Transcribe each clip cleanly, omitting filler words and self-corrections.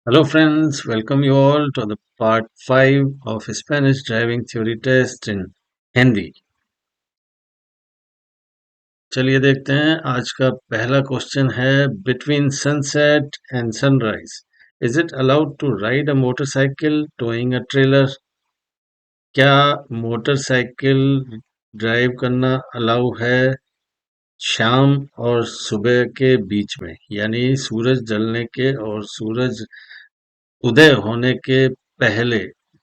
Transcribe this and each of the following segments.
Hello, friends. Welcome you all to the part 5 of Spanish driving theory test in Hindi. चलिए देखते हैं आज का पहला क्वेश्चन है between sunset and sunrise is it allowed to ride a motorcycle towing a trailer. क्या motorcycle drive करना allow है शाम और सुबह के बीच में, यानी सूरज ढलने के और सूरज उदय होने के पहले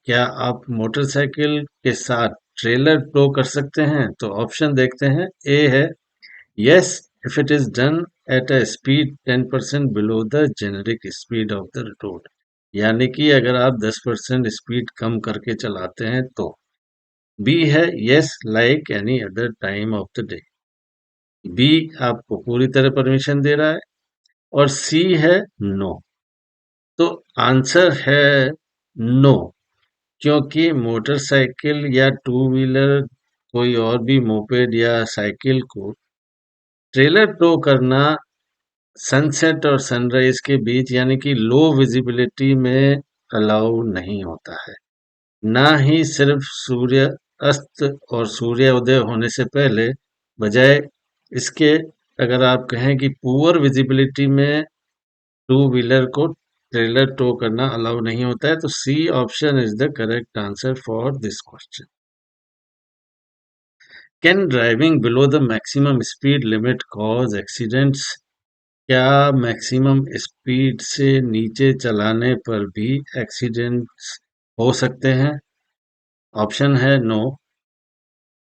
क्या आप मोटरसाइकिल के साथ ट्रेलर टो कर सकते हैं? तो ऑप्शन देखते हैं। ए है yes if it is done at a speed 10% below the generic speed of the road, यानी कि अगर आप 10% स्पीड कम करके चलाते हैं तो। बी है yes like any other time of the day. B आपको पूरी तरह परमिशन दे रहा है। और सी है नो। तो आंसर है नो, क्योंकि मोटरसाइकिल या टू व्हीलर कोई और भी मोपेड या साइकिल को ट्रेलर टो करना सनसेट और सनराइज के बीच यानी कि लो विजिबिलिटी में अलाउ नहीं होता है। ना ही सिर्फ सूर्य अस्त और सूर्य उदय होने से पहले, बजाय इसके अगर आप कहें कि पुअर विजिबिलिटी में टू व्हीलर को ट्रेलर टो करना अलाउ नहीं होता है, तो C option is the correct answer for this question. Can driving below the maximum speed limit cause accidents? क्या मैक्सिमम स्पीड से नीचे चलाने पर भी एक्सीडेंट्स हो सकते हैं? ऑप्शन है नो,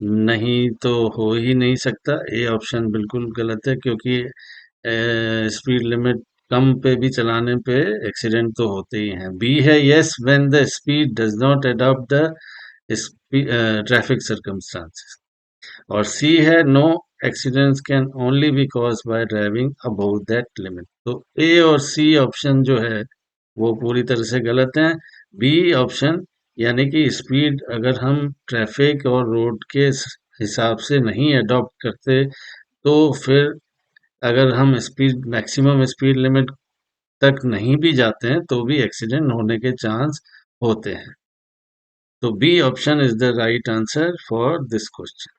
नहीं तो हो ही नहीं सकता। ए ऑप्शन बिल्कुल गलत है, क्योंकि स्पीड लिमिट कम पे भी चलाने पे एक्सीडेंट तो होते ही हैं। बी है yes when the speed does not adopt the traffic circumstances. और सी है no accidents can only be cause by driving above that limit. तो ए और सी ऑप्शन जो है वो पूरी तरह से गलत हैं। बी ऑप्शन यानी कि स्पीड अगर हम ट्रैफिक और रोड के हिसाब से नहीं अडॉप्ट करते, तो फिर अगर हम स्पीड मैक्सिमम स्पीड लिमिट तक नहीं भी जाते हैं तो भी एक्सीडेंट होने के चांस होते हैं। तो B option is the right answer for this question.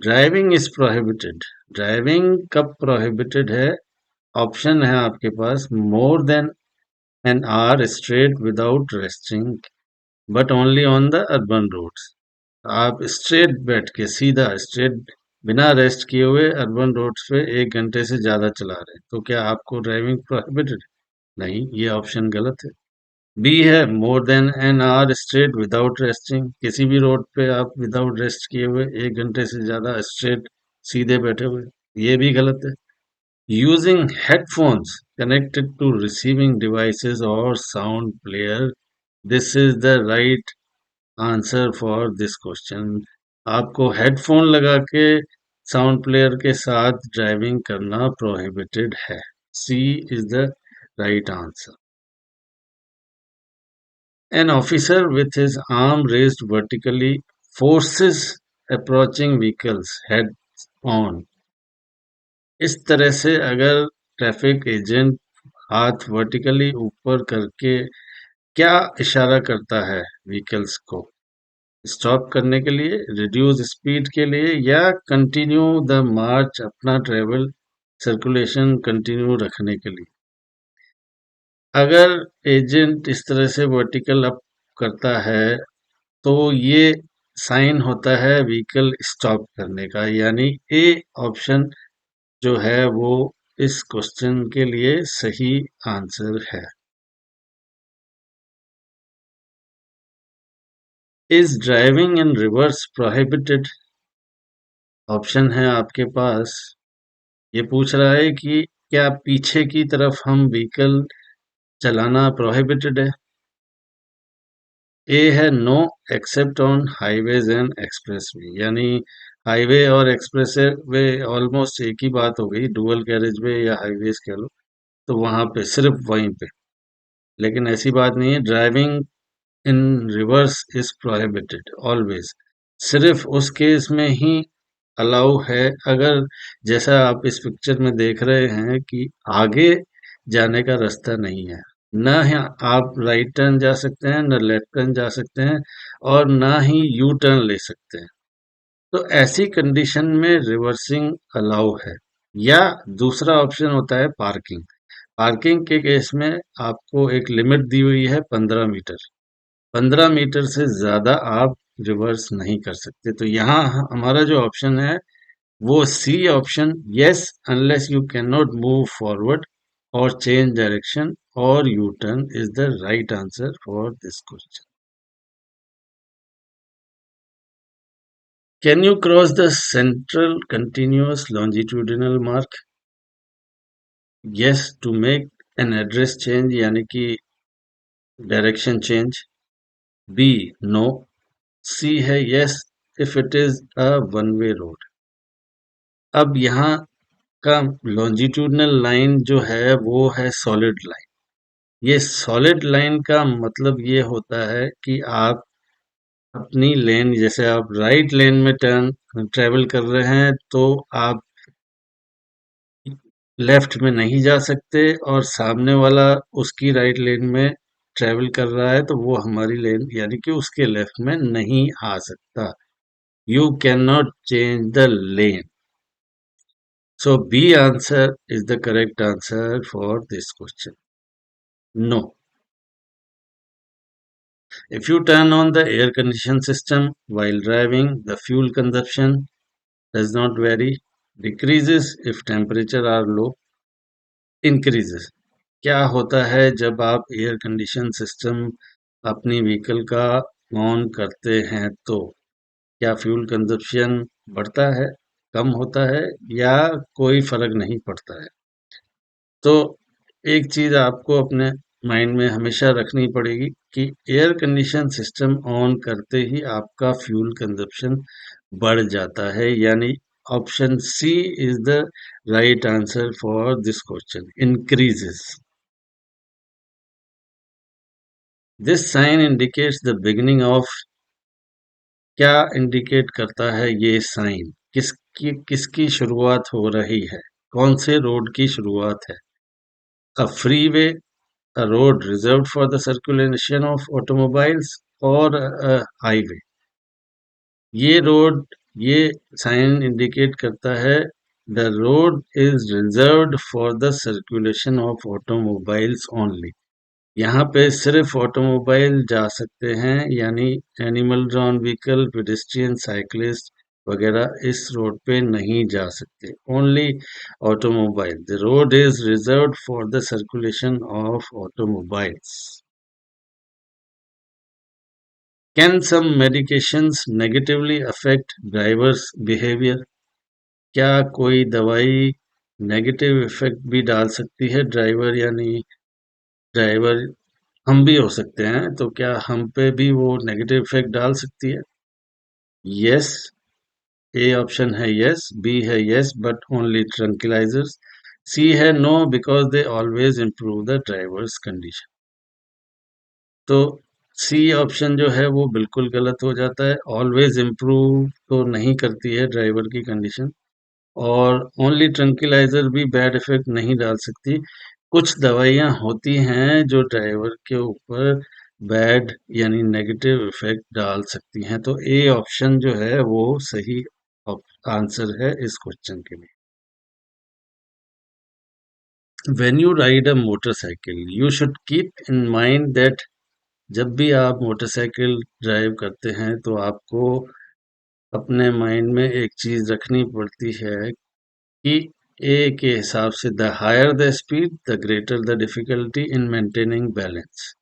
Driving is prohibited. Driving कब प्रोहिबिटेड है? ऑप्शन है आपके पास more than an hour straight without resting but only on the urban roads. आप स्ट्रेट बैठ के सीधा स्ट्रेट बिना रेस्ट किए हुए अर्बन रोड्स पे 1 घंटे से ज्यादा चला रहे हैं, तो क्या आपको ड्राइविंग प्रोहिबिटेड? नहीं, ये ऑप्शन गलत है। बी है मोर than an hour straight without resting. किसी भी रोड पे आप विदाउट रेस्ट किए हुए 1 घंटे से ज्यादा स्ट्रेट सीधे बैठे हुए, ये भी गलत है। Using headphones connected to receiving devices और sound player, this is the right answer for this question. आपको हेडफोन लगा के साउंड प्लेयर के साथ ड्राइविंग करना प्रोहिबिटेड है। C is the right answer. An officer with his arm raised vertically forces approaching vehicles head on। इस तरह से अगर ट्रैफिक एजेंट हाथ वर्टिकली ऊपर करके क्या इशारा करता है व्हीकल्स को? स्टॉप करने के लिए, रिड्यूस स्पीड के लिए, या कंटिन्यू द मार्च, अपना ट्रेवल सर्कुलेशन कंटिन्यू रखने के लिए? अगर एजेंट इस तरह से वर्टिकल अप करता है तो ये साइन होता है व्हीकल स्टॉप करने का, यानी ए ऑप्शन जो है वो इस क्वेश्चन के लिए सही आंसर है। Is driving in reverse prohibited? Option है आपके पास। ये पूछ रहा है कि क्या पीछे की तरफ हम व्हीकल चलाना प्रोहिबिटेड है। ए है no except on highways and expressway, यानी हाईवे और एक्सप्रेस वे ऑलमोस्ट एक ही बात हो गई, डुअल कैरेज वे या हाईवेज कह लो, तो वहां पे सिर्फ वहीं पे। लेकिन ऐसी बात नहीं है, driving in reverse is prohibited always. सिर्फ उस केस में ही अलाउ है अगर, जैसा आप इस पिक्चर में देख रहे हैं कि आगे जाने का रास्ता नहीं है। ना ही आप राइट टर्न जा सकते हैं, ना लेफ्ट टर्न जा सकते हैं, और ना ही यू टर्न ले सकते हैं। तो ऐसी कंडीशन में रिवर्सिंग अलाउ है। या दूसरा ऑप्शन होता है पार्किंग। पार्किंग के केस में आपको एक लिमिट दी हुई है 15 मीटर। 15 मीटर से ज्यादा आप रिवर्स नहीं कर सकते। तो यहाँ हमारा जो ऑप्शन है वो C option, yes unless you can not move forward और चेंज डायरेक्शन और U turn, is the right answer for this question. Can you cross the central continuous longitudinal mark? Yes, to make an address change यानी कि direction change. B, no. C है yes if it is a one way road. अब यहाँ का longitudinal line जो है वो है सॉलिड लाइन। ये सॉलिड लाइन का मतलब ये होता है कि आप अपनी लेन, जैसे आप राइट लेन में टर्न ट्रेवल कर रहे हैं तो आप लेफ्ट में नहीं जा सकते, और सामने वाला उसकी राइट लेन में ट्रेवल कर रहा है तो वो हमारी लेन यानी कि उसके लेफ्ट में नहीं आ सकता। You can not change the lane. So B answer is the correct answer for this question. No. If you turn on the air condition system while driving, the fuel consumption does not vary, decreases if temperature are low, increases. क्या होता है जब आप air condition system अपनी vehicle का on करते हैं तो क्या फ्यूल कंजप्शन बढ़ता है, कम होता है, या कोई फर्क नहीं पड़ता है? तो एक चीज आपको अपने माइंड में हमेशा रखनी पड़ेगी कि एयर कंडीशन सिस्टम ऑन करते ही आपका फ्यूल कंजप्शन बढ़ जाता है, यानी option C is the right answer for this question, increases. This sign indicates the beginning of. क्या इंडिकेट करता है ये साइन? किसकी शुरुआत हो रही है? कौन से रोड की शुरुआत है? A free way, a road reserved for the circulation of automobiles, or a highway? ये रोड, ये साइन इंडिकेट करता है the road is reserved for the circulation of automobiles only. यहाँ पे सिर्फ ऑटोमोबाइल जा सकते हैं, यानी animal drawn vehicle, pedestrian, cyclist वगैरह इस रोड पे नहीं जा सकते। Only automobile, the road is reserved for the circulation of automobiles. Can some medications negatively affect drivers' behavior? क्या कोई दवाई नेगेटिव इफेक्ट भी डाल सकती है ड्राइवर, यानी ड्राइवर हम भी हो सकते हैं, तो क्या हम पे भी वो नेगेटिव इफेक्ट डाल सकती है? यस, ए ऑप्शन है यस, बी है yes but only tranquillisers, C है no because they always improve the driver's condition. तो सी ऑप्शन जो है वो बिल्कुल गलत हो जाता है। ऑलवेज इम्प्रूव तो नहीं करती है ड्राइवर की कंडीशन, और ओनली ट्रंक्लाइजर भी बैड इफेक्ट नहीं डाल सकती। कुछ दवाइयाँ होती हैं जो ड्राइवर के ऊपर बैड यानी नेगेटिव इफेक्ट डाल सकती हैं। तो ए ऑप्शन जो है वो सही आंसर है इस क्वेश्चन के लिए। When you ride a motorcycle, you should keep in mind that जब भी आप मोटरसाइकिल ड्राइव करते हैं तो आपको अपने माइंड में एक चीज रखनी पड़ती है कि ए के हिसाब से the higher the speed the greater the difficulty in maintaining balance.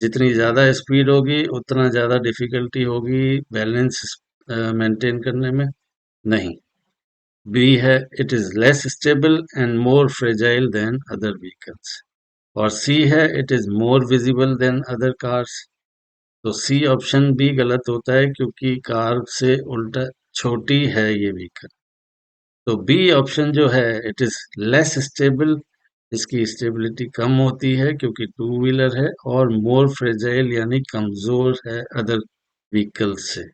जितनी ज्यादा स्पीड होगी उतना ज्यादा डिफिकल्टी होगी बैलेंस मेंटेन करने में। नहीं। बी है it is less stable and more fragile than other vehicles, और सी है it is more visible than other cars. तो सी ऑप्शन भी गलत होता है क्योंकि कार से उल्टा छोटी है ये व्हीकल। तो बी ऑप्शन जो है इट इज लेस स्टेबल, इसकी स्टेबिलिटी कम होती है क्योंकि टू व्हीलर है, और मोर फ्रेजाइल यानी कमजोर है अदर व्हीकल से।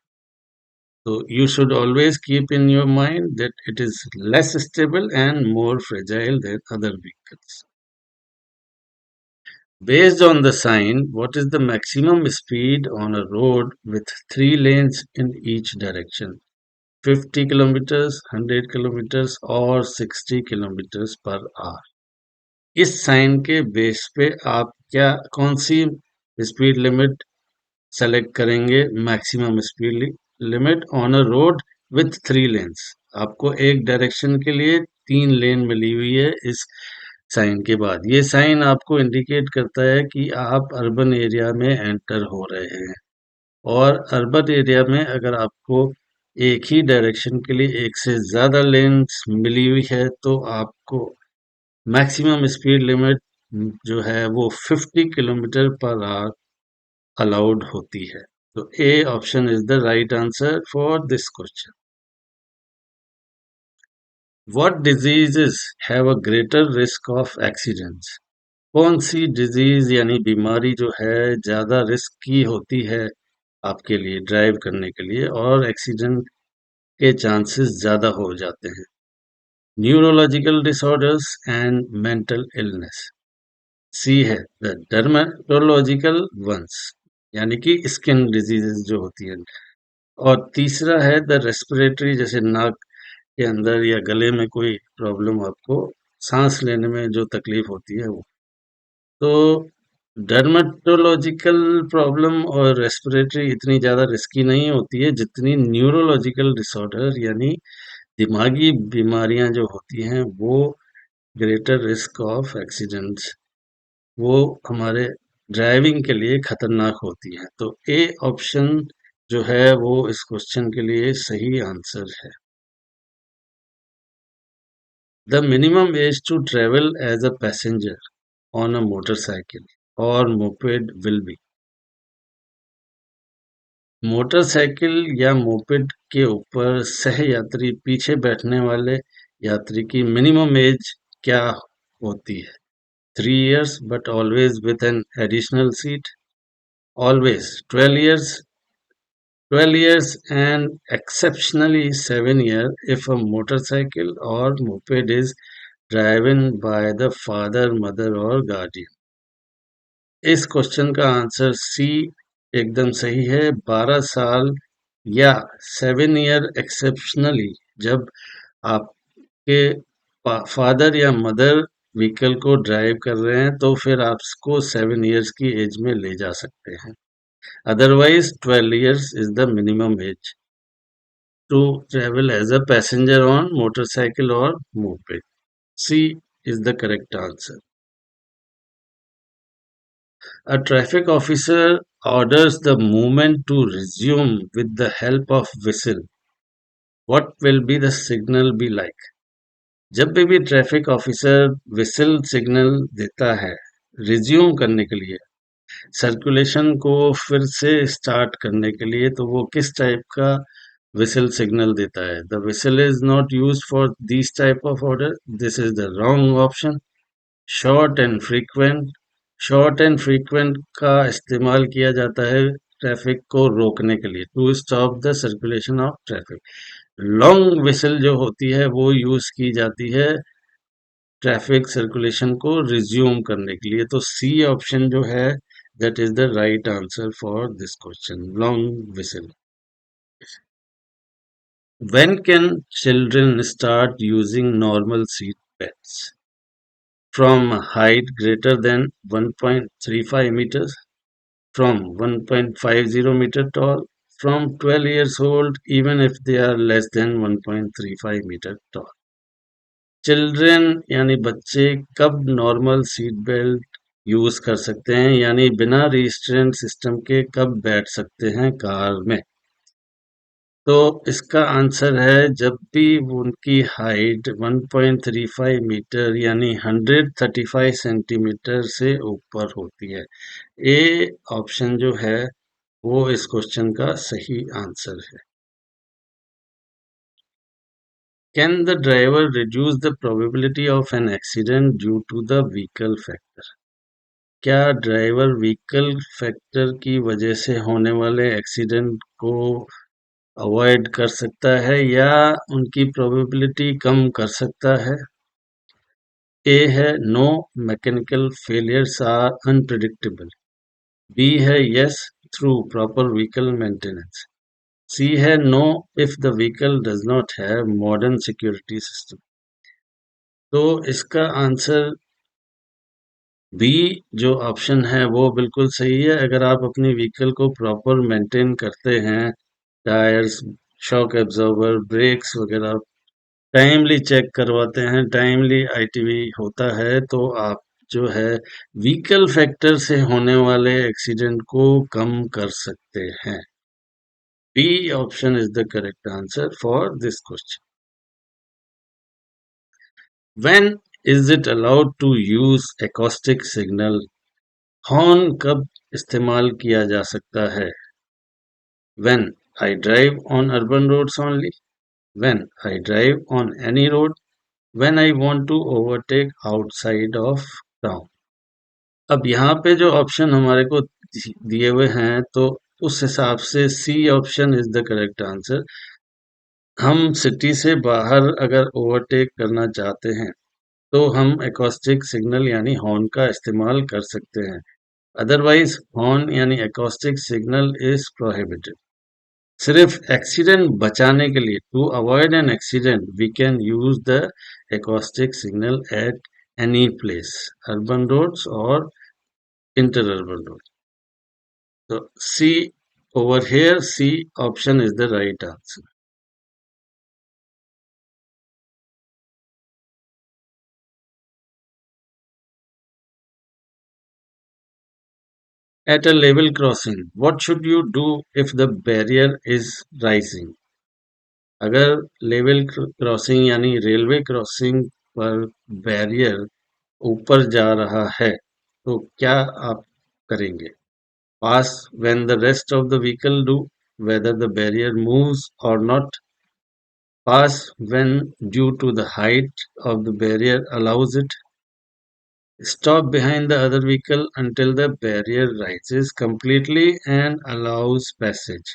तो you should always keep in your mind that it is less stable and more fragile than other vehicles. Based on the sign, what is the maximum speed on a road with three lanes in each direction? 50 kilometers, 100 kilometers और 60 kilometres per hour. इस sign के base पे आप क्या कौन सी speed limit select करेंगे? Maximum speed limit on a road with three lens. आपको एक डायरेक्शन के लिए तीन लेन मिली हुई है इस साइन के बाद। ये साइन आपको इंडिकेट करता है कि आप अर्बन एरिया में एंटर हो रहे हैं, और अर्बन एरिया में अगर आपको एक ही डायरेक्शन के लिए एक से ज़्यादा लेन्स मिली हुई है तो आपको मैक्सिमम स्पीड लिमिट जो है वो 50 किलोमीटर पर आवर अलाउड होती है। तो A option is the right answer for this question. What diseases have a greater risk of accidents? कौन सी डिजीज यानी बीमारी जो है ज्यादा रिस्क की होती है आपके लिए ड्राइव करने के लिए, और एक्सीडेंट के चांसेस ज्यादा हो जाते हैं? Neurological disorders and mental illness. C है द डर्मेटोलॉजिकल वंस, यानी कि स्किन डिजीजेस जो होती है। और तीसरा है द रेस्पिरेटरी, जैसे नाक के अंदर या गले में कोई प्रॉब्लम, आपको सांस लेने में जो तकलीफ होती है वो। तो डर्मेटोलॉजिकल प्रॉब्लम और रेस्पिरेटरी इतनी ज़्यादा रिस्की नहीं होती है जितनी न्यूरोलॉजिकल डिसऑर्डर यानी दिमागी बीमारियां जो होती हैं वो ग्रेटर रिस्क ऑफ एक्सीडेंट्स, वो हमारे ड्राइविंग के लिए खतरनाक होती हैं। तो ए ऑप्शन जो है वो इस क्वेश्चन के लिए सही आंसर है। The minimum age to travel as a passenger on a motorcycle और मोपेड विल बी। मोटरसाइकिल या मोपेड के ऊपर सह यात्री पीछे बैठने वाले यात्री की मिनिमम एज क्या होती है? 3 years but always with an additional seat, always 12 years and exceptionally 7 years if a motorcycle or moped is driven by the father, mother or guardian। इस क्वेश्चन का आंसर सी एकदम सही है। 12 साल या 7 year एक्सेप्शनली, जब आपके फादर या मदर व्हीकल को ड्राइव कर रहे हैं तो फिर आपको 7 years की एज में ले जा सकते हैं। Otherwise 12 years is the minimum as to travel as a passenger on motorcycle or moped. C is the correct answer. A traffic officer orders the movement to resume with the help of whistle. What will be the signal be like? जब भी traffic officer whistle signal देता है resume करने के लिए, circulation को फिर से स्टार्ट करने के लिए, तो वो किस टाइप का whistle signal देता है? The whistle is not used for these type of order. This is the wrong option. Short and frequent. Short and frequent का इस्तेमाल किया जाता है ट्रैफिक को रोकने के लिए, to stop the circulation of traffic. Long whistle जो होती है वो यूज की जाती है ट्रैफिक सर्कुलेशन को रिज्यूम करने के लिए। तो सी ऑप्शन जो है that is the right answer for this question, long whistle. When can children start using normal seat belts? From height greater than 1.35 meters, from 1.50 meter tall, from 12 years old, even if they are less than 1.35 meter tall. Children यानी बच्चे कब normal seat belt use कर सकते हैं, यानी बिना restraint system के कब बैठ सकते हैं कार में? तो इसका आंसर है जब भी उनकी हाइट 1.35 मीटर यानी 135 सेंटीमीटर से ऊपर होती है। ए ऑप्शन जो है वो इस क्वेश्चन का सही आंसर है। Can the driver reduce the probability of an accident due to the vehicle factor? क्या ड्राइवर व्हीकल फैक्टर की वजह से होने वाले एक्सीडेंट को अवॉइड कर सकता है या उनकी प्रोबेबिलिटी कम कर सकता है? ए है no, mechanical failures are unpredictable. B है yes, through proper vehicle maintenance. C है no, if the vehicle does not have modern security system. तो इसका आंसर बी जो ऑप्शन है वो बिल्कुल सही है। अगर आप अपनी व्हीकल को प्रॉपर मेंटेन करते हैं, टायर्स, शॉक एब्जॉर्बर, ब्रेक्स वगैरह टाइमली चेक करवाते हैं, टाइमली आईटीवी होता है, तो आप जो है व्हीकल फैक्टर से होने वाले एक्सीडेंट को कम कर सकते हैं। B option is the correct answer for this question. When is it allowed to use acoustic signal? Horn कब इस्तेमाल किया जा सकता है? When I drive on urban roads only, when I drive on any road, when I want to overtake outside of town। अब यहाँ पे जो ऑप्शन हमारे को दिए हुए हैं, तो उस हिसाब से C option is the correct answer. हम सिटी से बाहर अगर ओवरटेक करना चाहते हैं, तो हम एकॉस्टिक सिग्नल यानी हॉर्न का इस्तेमाल कर सकते हैं। अदरवाइज हॉर्न यानी एकॉस्टिक सिग्नल इज प्रोहिबिटेड। सिर्फ एक्सीडेंट बचाने के लिए, to avoid an accident, we can use the acoustic signal at any place, urban roads और इंटर अर्बन रोड। तो C over here, C option is the right answer. At a level crossing, what should you do if the barrier is rising? अगर level crossing यानी railway crossing पर barrier ऊपर जा रहा है, तो क्या आप करेंगे? Pass when the rest of the vehicle do, whether the barrier moves or not. Pass when due to the height of the barrier allows it. Stop behind the other vehicle until the barrier rises completely and allows passage।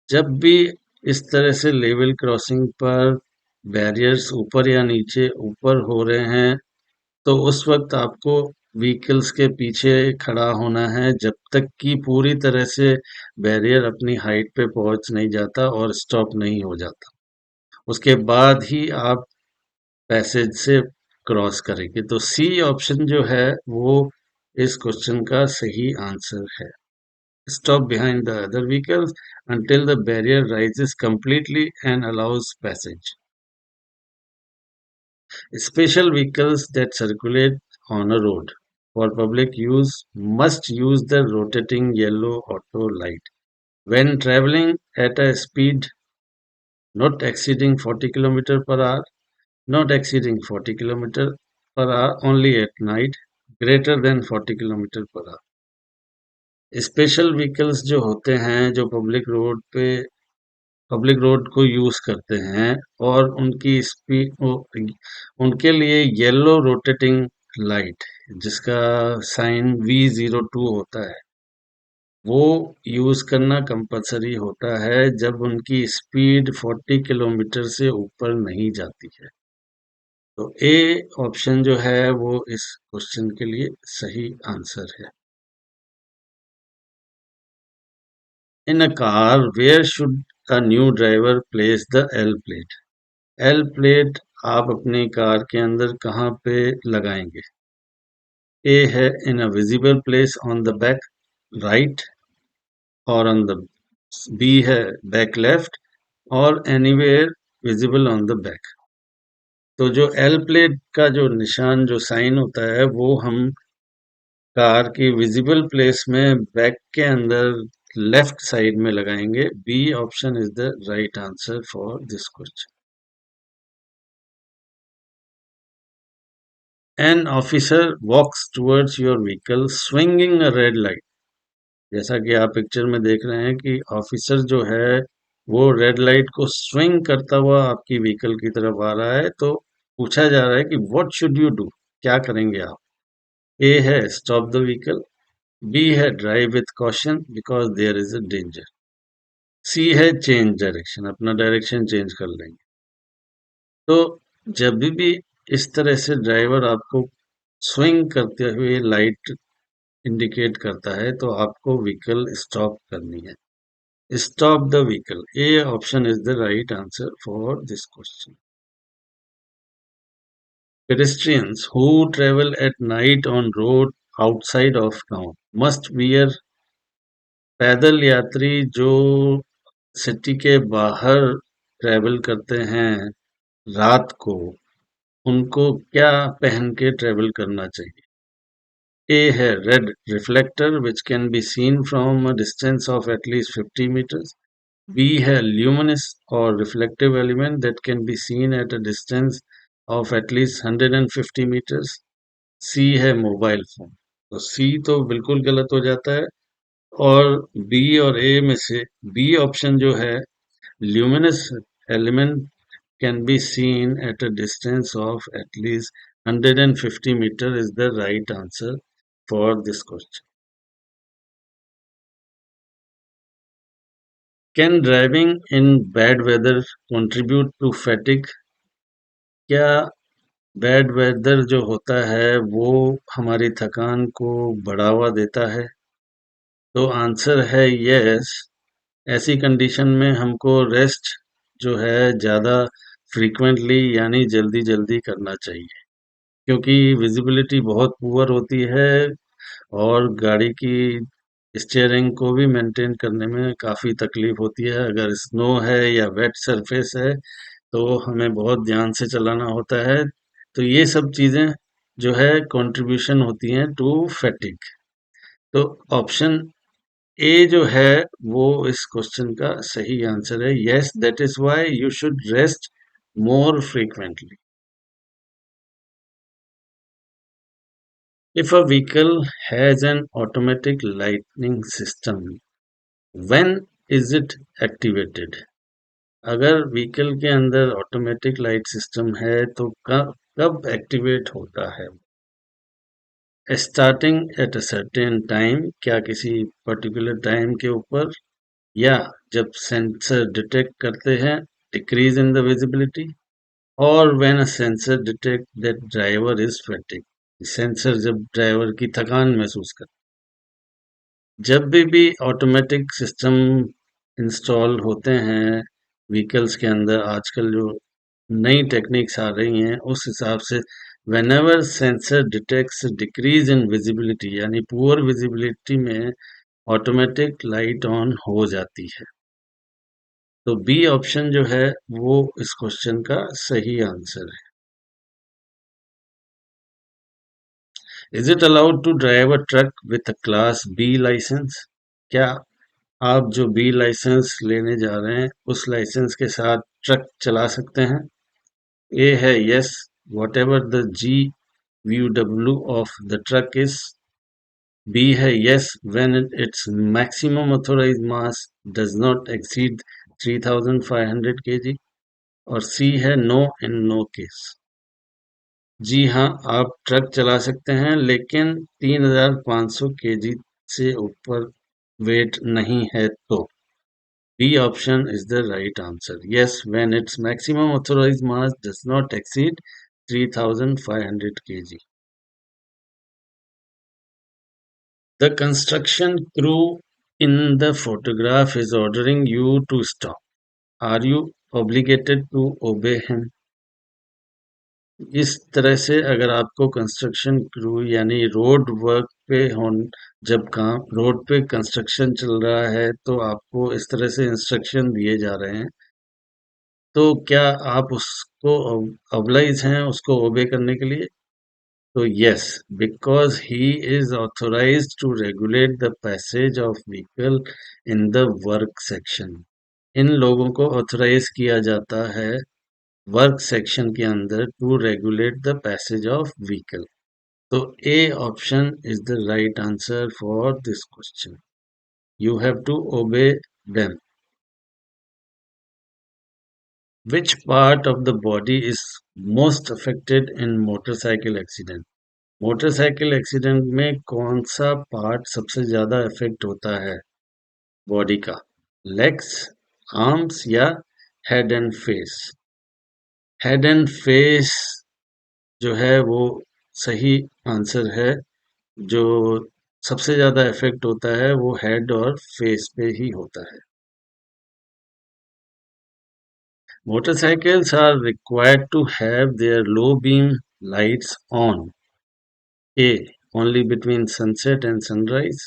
जब भी इस तरह से level crossing पर barriers ऊपर या नीचे ऊपर हो रहे हैं, तो उस वक्त आपको व्हीकल्स के पीछे खड़ा होना है जब तक कि पूरी तरह से बैरियर अपनी हाइट पे पहुंच नहीं जाता और स्टॉप नहीं हो जाता। उसके बाद ही आप पैसेज से क्रॉस करेंगे। तो सी ऑप्शन जो है वो इस क्वेश्चन का सही आंसर है। Stop behind the other vehicles until the barrier rises completely and allows passage। Special vehicles that circulate on a road for public use must use the rotating yellow auto light when traveling at a speed not exceeding 40 km per hour, not exceeding 40 km per hour only at night, greater than 40 km per hour। Special vehicles जो होते हैं, जो public road को use करते हैं और उनकी speed, उनके लिए येलो रोटेटिंग लाइट जिसका साइन V02 होता है, वो यूज करना कंपलसरी होता है जब उनकी स्पीड 40 किलोमीटर से ऊपर नहीं जाती है। तो ए ऑप्शन जो है वो इस क्वेश्चन के लिए सही आंसर है। In a car, where should a new driver place the L plate? L plate आप अपनी कार के अंदर कहाँ पे लगाएंगे? ए है in a visible place on the back right और ऑन द, बी है बैक लेफ्ट और anywhere visible on the back. तो जो एल प्लेट का जो निशान जो साइन होता है वो हम कार की विजिबल प्लेस में बैक के अंदर लेफ्ट साइड में लगाएंगे। B option is the right answer for this question. An officer walks towards your vehicle swinging a red light. जैसा कि आप पिक्चर में देख रहे हैं कि ऑफिसर जो है वो रेड लाइट को स्विंग करता हुआ आपकी व्हीकल की तरफ आ रहा है। तो पूछा जा रहा है कि व्हाट शुड यू डू, क्या करेंगे आप? ए है स्टॉप द व्हीकल, बी है drive with caution because there is a danger, C है चेंज डायरेक्शन, अपना डायरेक्शन चेंज कर लेंगे। तो जब भी इस तरह से ड्राइवर आपको स्विंग करते हुए लाइट इंडिकेट करता है तो आपको व्हीकल स्टॉप करनी है. Stop the vehicle. A option is the right answer for this question. Pedestrians who travel at night on road outside of town must wear. पैदल यात्री जो सिटी के बाहर ट्रेवल करते हैं रात को, उनको क्या पहन के ट्रेवल करना चाहिए? ए है red reflector which can be seen from a distance of at least 50 metres. B है ल्यूमिनस और reflective element that can be seen at a distance of at least 150 metres. C है मोबाइल फोन. तो सी तो बिल्कुल गलत हो जाता है और बी और ए में से बी ऑप्शन जो है luminous element can be seen at a distance of at least 150 meter is the right answer for this question. Can driving in bad weather contribute to fatigue? क्या बैड वेदर जो होता है वो हमारी थकान को बढ़ावा देता है? तो आंसर है यस. ऐसी कंडीशन में हमको रेस्ट जो है ज़्यादा फ्रीक्वेंटली यानी जल्दी जल्दी करना चाहिए क्योंकि विजिबिलिटी बहुत पुअर होती है और गाड़ी की स्टीयरिंग को भी मेंटेन करने में काफ़ी तकलीफ होती है. अगर स्नो है या वेट सरफेस है तो हमें बहुत ध्यान से चलाना होता है. तो ये सब चीज़ें जो है कंट्रीब्यूशन होती हैं टू फैटिग. तो ऑप्शन ए जो है वो इस क्वेश्चन का सही आंसर है. Yes, that is why you should rest more frequently. If a vehicle has an automatic lighting system, when is it activated? अगर व्हीकल के अंदर ऑटोमेटिक लाइट सिस्टम है तो कब कब एक्टिवेट होता है? Starting at a certain time. क्या किसी पर्टिकुलर टाइम के ऊपर या जब सेंसर डिटेक्ट करते हैं डिक्रीज इन द विजिबिलिटी और when a sensor detect that driver is fatigue. Sensor जब ड्राइवर की थकान महसूस कर. जब भी ऑटोमेटिक सिस्टम इंस्टॉल होते हैं व्हीकल्स के अंदर आजकल जो नई टेक्निक्स आ रही हैं उस हिसाब से whenever sensor detects decrease in visibility यानी पुअर विजिबिलिटी में ऑटोमेटिक लाइट ऑन हो जाती है. तो बी ऑप्शन जो है वो इस क्वेश्चन का सही आंसर है. Is it allowed to drive a truck with a class B licence? क्या आप जो बी लाइसेंस लेने जा रहे हैं उस लाइसेंस के साथ ट्रक चला सकते हैं? ए है yes, whatever the G V W of the truck is. B है yes, when it's maximum authorised mass does not exceed 3500 kg. और सी है नो इन नो केस. जी हाँ, आप ट्रक चला सकते हैं लेकिन 3500 kg से ऊपर वेट नहीं है तो. B option is the right answer. Yes, when its maximum authorized mass does not exceed 3500 kg. The construction crew in the photograph is ordering you to stop. Are you obligated to obey him? इस तरह से अगर आपको construction crew यानी road work पे जब काम road पे कंस्ट्रक्शन चल रहा है तो आपको इस तरह से इंस्ट्रक्शन दिए जा रहे हैं तो क्या आप उसको ऑब्लाइज हैं उसको ओबे करने के लिए? तो yes, because he is authorised to regulate the passage of vehicle in the work section. इन लोगों को ऑथराइज किया जाता है वर्क सेक्शन के अंदर to regulate the passage of vehicle. तो A option is the right answer for this question. You have to obey them. Which part of the body is most affected in motorcycle accident? Motorcycle accident में कौन सा part सबसे ज्यादा effect होता है body का? Legs, arms या head and face? Head and face जो है वो सही आंसर है। जो सबसे ज़्यादा इफ़ेक्ट होता है वो हेड और फेस पे ही होता है। Motorcycles are required to have their low beam lights on. A. Only between sunset and sunrise,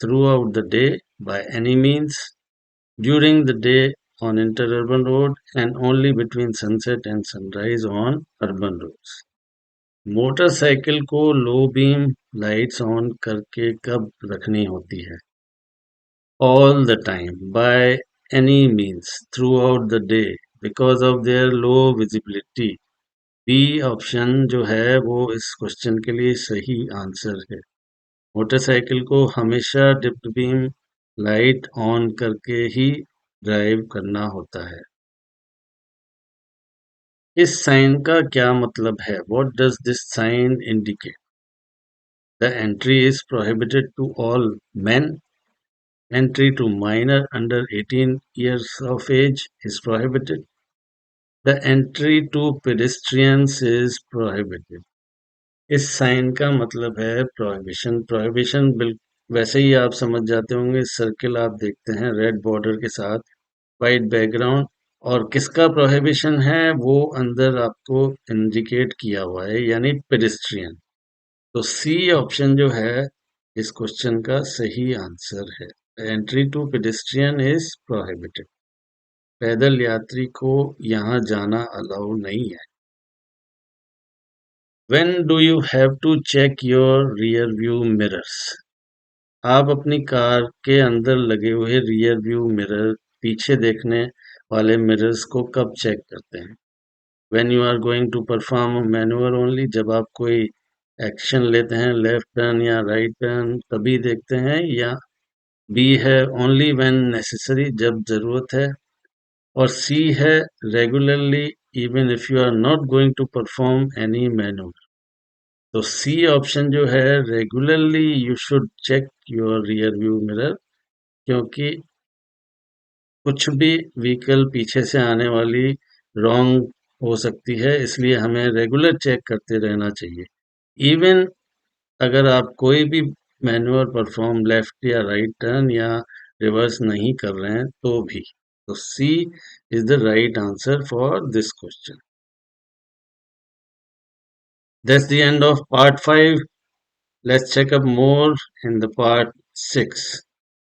throughout the day by any means, during the day on interurban road, and only between sunset and sunrise on urban roads. Motorcycle को low beam lights on करके कब रखनी होती है? All the time, by any means, throughout the day, because of their low visibility. B option जो है वो इस क्वेश्चन के लिए सही आंसर है। मोटरसाइकिल को हमेशा डिप्ड बीम लाइट ऑन करके ही ड्राइव करना होता है। इस साइन का क्या मतलब है? What does this sign indicate? The entry is prohibited to all men. Entry to minor under 18 years of age is prohibited. The entry to pedestrians is prohibited. इस साइन का मतलब है प्रोहिबिशन। प्रोहिबिशन वैसे ही आप समझ जाते होंगे, सर्किल आप देखते हैं रेड बॉर्डर के साथ, वाइट बैकग्राउंड, और किसका प्रोहिबिशन है वो अंदर आपको इंडिकेट किया हुआ है, यानी पेडिस्ट्रियन। तो सी ऑप्शन जो है इस क्वेश्चन का सही आंसर है। Entry to pedestrian is prohibited. पैदल यात्री को यहाँ जाना अलाउ नहीं है। When do you have to check your rear view mirrors? आप अपनी कार के अंदर लगे हुए रियर व्यू मिरर, पीछे देखने वाले मिरर्स को कब चेक करते हैं? When you are going to perform a maneuver only, जब आप कोई एक्शन लेते हैं, लेफ्ट टर्न या राइट टर्न, तभी देखते हैं, या बी है ओनली व्हेन नेसेसरी, जब जरूरत है, और सी है regularly even if you are not going to perform any manoeuvre. तो सी ऑप्शन जो है regularly you should check your rear view mirror, क्योंकि कुछ भी व्हीकल पीछे से आने वाली रॉन्ग हो सकती है, इसलिए हमें रेगुलर चेक करते रहना चाहिए। इवन अगर आप कोई भी मैन्युअल परफॉर्म लेफ्ट या राइट टर्न या रिवर्स नहीं कर रहे हैं तो भी। तो C is the right answer for this question. That's the end of part 5. Let's check up more in the part 6.